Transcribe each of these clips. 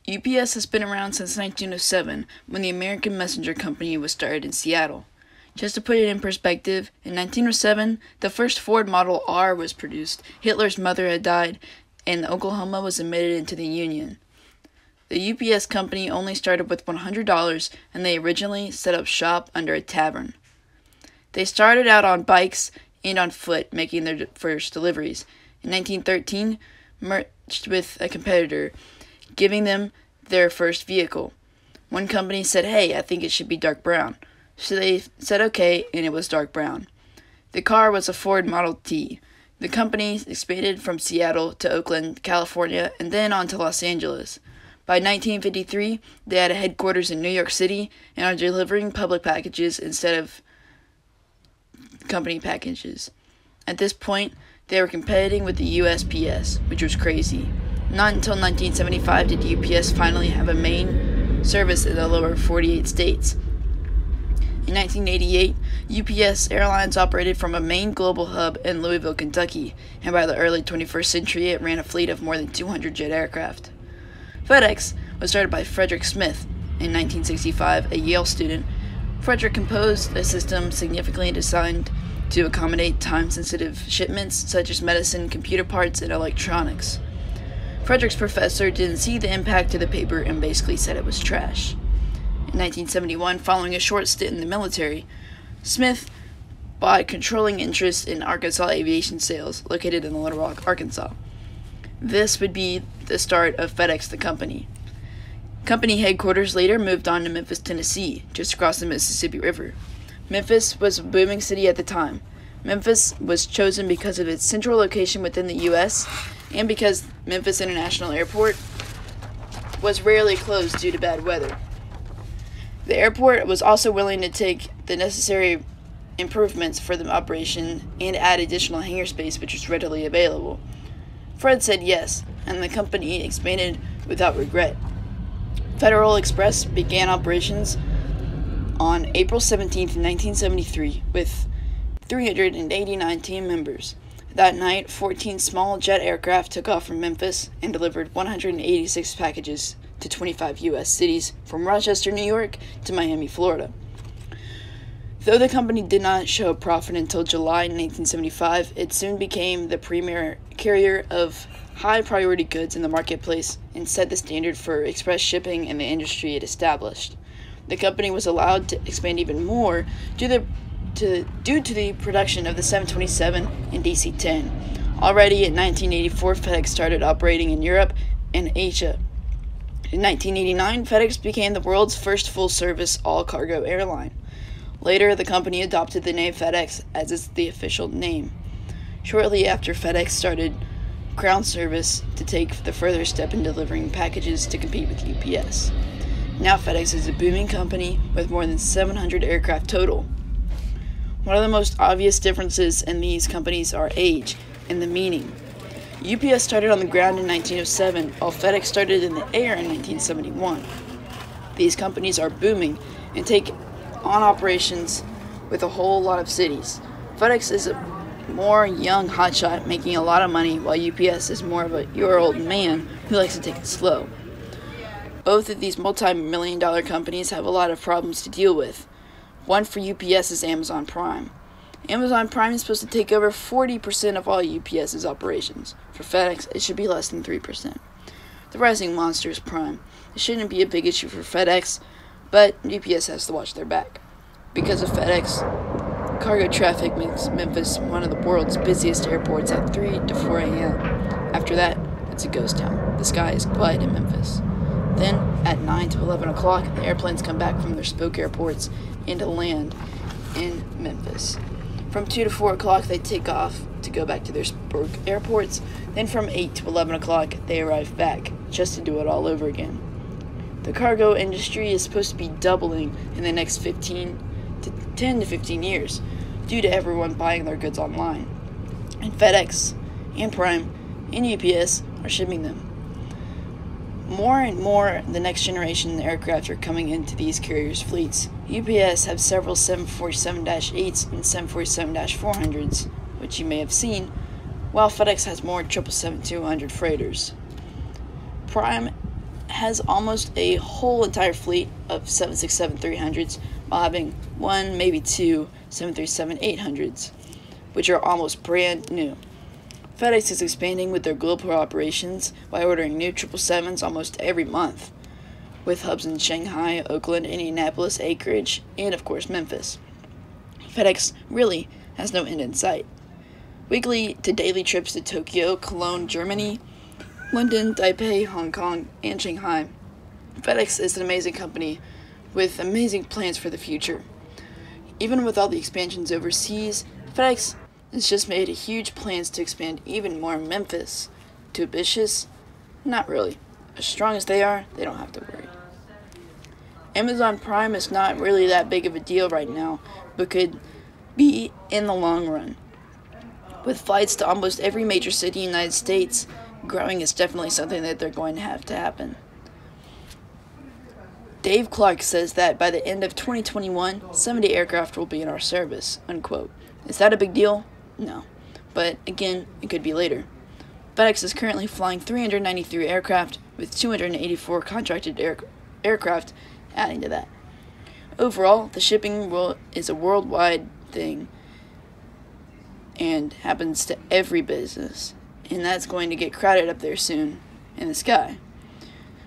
UPS has been around since 1907, when the American Messenger Company was started in Seattle. Just to put it in perspective, in 1907, the first Ford Model R was produced, Hitler's mother had died, and Oklahoma was admitted into the Union. The UPS company only started with $100, and they originally set up shop under a tavern. They started out on bikes and on foot, making their first deliveries. In 1913, merged with a competitor, giving them their first vehicle. One company said, "Hey, I think it should be dark brown." So they said okay, and it was dark brown. The car was a Ford Model T. The company expanded from Seattle to Oakland, California, and then on to Los Angeles. By 1953, they had a headquarters in New York City and are delivering public packages instead of company packages. At this point, they were competing with the USPS, which was crazy. Not until 1975 did UPS finally have a main service in the lower 48 states. In 1988, UPS Airlines operated from a main global hub in Louisville, Kentucky, and by the early 21st century it ran a fleet of more than 200 jet aircraft. FedEx was started by Frederick Smith in 1965, a Yale student. Frederick composed a system significantly designed to accommodate time-sensitive shipments such as medicine, computer parts, and electronics. Frederick's professor didn't see the impact to the paper and basically said it was trash. In 1971, following a short stint in the military, Smith bought controlling interest in Arkansas Aviation Sales, located in Little Rock, Arkansas. This would be the start of FedEx, the company. Company headquarters later moved on to Memphis, Tennessee, just across the Mississippi River. Memphis was a booming city at the time. Memphis was chosen because of its central location within the U.S. and because Memphis International Airport was rarely closed due to bad weather. The airport was also willing to take the necessary improvements for the operation and add additional hangar space, which was readily available. Fred said yes, and the company expanded without regret. Federal Express began operations on April 17, 1973, with 389 team members. That night, 14 small jet aircraft took off from Memphis and delivered 186 packages to 25 U.S. cities, from Rochester, New York to Miami, Florida. Though the company did not show a profit until July 1975, it soon became the premier carrier of high-priority goods in the marketplace and set the standard for express shipping in the industry it established. The company was allowed to expand even more due to the production of the 727 and DC-10. Already in 1984, FedEx started operating in Europe and Asia. In 1989, FedEx became the world's first full-service all-cargo airline. Later, the company adopted the name FedEx as the official name. Shortly after, FedEx started ground service to take the further step in delivering packages to compete with UPS. Now FedEx is a booming company with more than 700 aircraft total. One of the most obvious differences in these companies are age and the meaning. UPS started on the ground in 1907, while FedEx started in the air in 1971. These companies are booming and take on operations with a whole lot of cities. FedEx is a more young hotshot making a lot of money, while UPS is more of a year-old man who likes to take it slow. Both of these multi-million-dollar companies have a lot of problems to deal with. One for UPS is Amazon Prime. Amazon Prime is supposed to take over 40% of all UPS's operations. For FedEx, it should be less than 3%. The rising monster is Prime. It shouldn't be a big issue for FedEx, but UPS has to watch their back. Because of FedEx, cargo traffic makes Memphis one of the world's busiest airports at 3 to 4 a.m. After that, it's a ghost town. The sky is quiet in Memphis. Then, at 9 to 11 o'clock, the airplanes come back from their spoke airports into land in Memphis. From 2 to 4 o'clock, they take off to go back to their spoke airports. Then from 8 to 11 o'clock, they arrive back, just to do it all over again. The cargo industry is supposed to be doubling in the next 10 to 15 years, due to everyone buying their goods online. And FedEx, and Prime, and UPS are shipping them. More and more, the next generation aircraft are coming into these carriers' fleets. UPS have several 747-8s and 747-400s, which you may have seen, while FedEx has more 777-200 freighters. Prime has almost a whole entire fleet of 767-300s, while having one, maybe two 737-800s, which are almost brand new. FedEx is expanding with their global operations by ordering new 777s almost every month, with hubs in Shanghai, Oakland, Indianapolis, Anchorage, and of course Memphis. FedEx really has no end in sight. Weekly to daily trips to Tokyo, Cologne, Germany, London, Taipei, Hong Kong, and Shanghai. FedEx is an amazing company with amazing plans for the future. Even with all the expansions overseas, FedEx has just made huge plans to expand even more in Memphis. Too ambitious? Not really. As strong as they are, they don't have to worry. Amazon Prime is not really that big of a deal right now, but could be in the long run. With flights to almost every major city in the United States, growing is definitely something that they're going to have to happen. Dave Clark says that by the end of 2021, 70 aircraft will be in our service, unquote. Is that a big deal? No. But again, it could be later. FedEx is currently flying 393 aircraft, with 284 contracted aircraft adding to that. Overall, the shipping is a worldwide thing and happens to every business, and that's going to get crowded up there soon in the sky.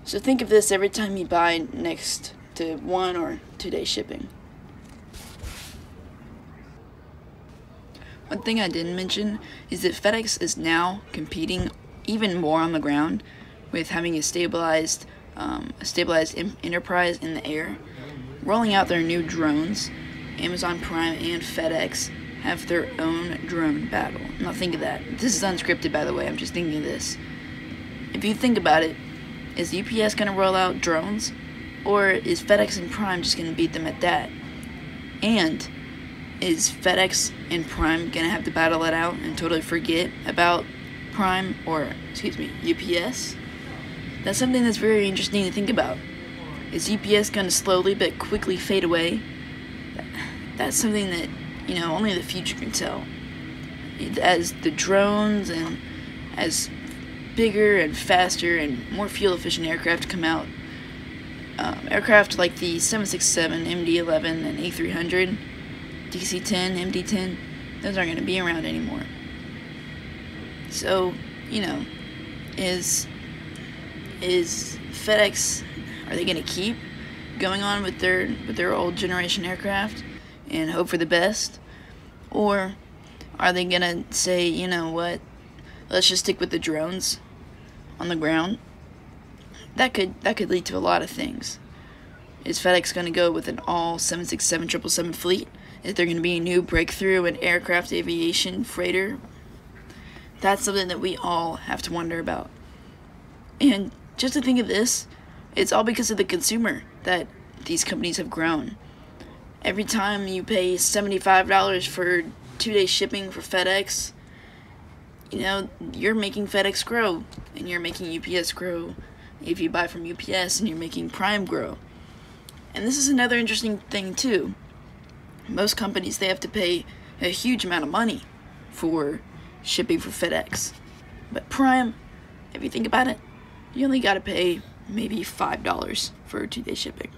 So think of this every time you buy next to 1 or 2 day shipping. One thing I didn't mention is that FedEx is now competing even more on the ground with having a stabilized enterprise in the air, rolling out their new drones. Amazon Prime and FedEx have their own drone battle. Now think of that. This is unscripted, by the way. I'm just thinking of this. If you think about it, is UPS going to roll out drones? Or is FedEx and Prime just going to beat them at that? And is FedEx and Prime going to have to battle it out and totally forget about Prime, or, UPS? That's something that's very interesting to think about. Is UPS going to slowly but quickly fade away? That's something that, only the future can tell. As the drones and as bigger and faster and more fuel-efficient aircraft come out, aircraft like the 767, MD-11, and A300, DC-10, MD-10, those aren't going to be around anymore. So, is FedEx, are they going to keep going on with their old generation aircraft and hope for the best? Or are they going to say, you know what, let's just stick with the drones on the ground? That could lead to a lot of things. Is FedEx going to go with an all 767, 777 fleet? Is there going to be a new breakthrough in aircraft aviation freighter? That's something that we all have to wonder about. And just to think of this, it's all because of the consumer that these companies have grown. Every time you pay $75 for 2 day shipping for FedEx, you're making FedEx grow, and you're making UPS grow if you buy from UPS, and you're making Prime grow. And this is another interesting thing too. Most companies, they have to pay a huge amount of money for shipping for FedEx. But Prime, if you think about it, you only got to pay maybe $5 for 2 day shipping.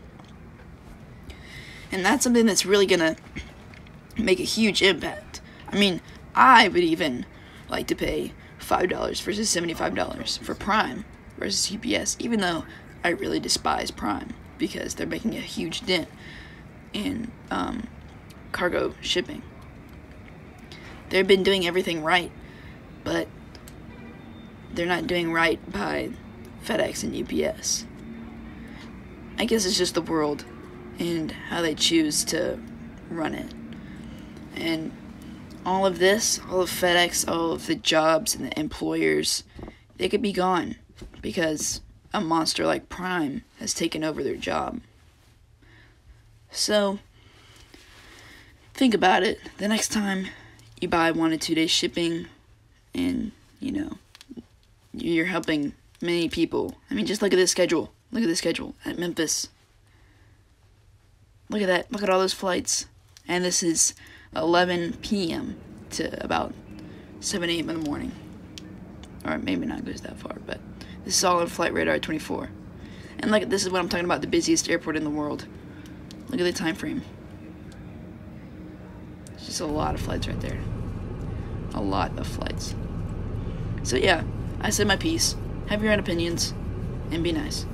And that's something that's really going to make a huge impact. I mean, I would even like to pay $5 versus $75 for Prime versus UPS, even though I really despise Prime because they're making a huge dent in cargo shipping. They've been doing everything right, but they're not doing right by FedEx and UPS. I guess it's just the world and how they choose to run it. And all of this, all of FedEx, all of the jobs and the employers, they could be gone because a monster like Prime has taken over their job. So, think about it. The next time you buy 1 to 2 day shipping and, you're helping many people. I mean, just look at this schedule. Look at this schedule at Memphis. Look at that. Look at all those flights. And this is 11 p.m. to about 7 a.m. in the morning. Or maybe not goes that far, but this is all on Flight Radar 24. And look, this is what I'm talking about, the busiest airport in the world. Look at the time frame. It's just a lot of flights right there. A lot of flights. So yeah, I said my piece. Have your own opinions, and be nice.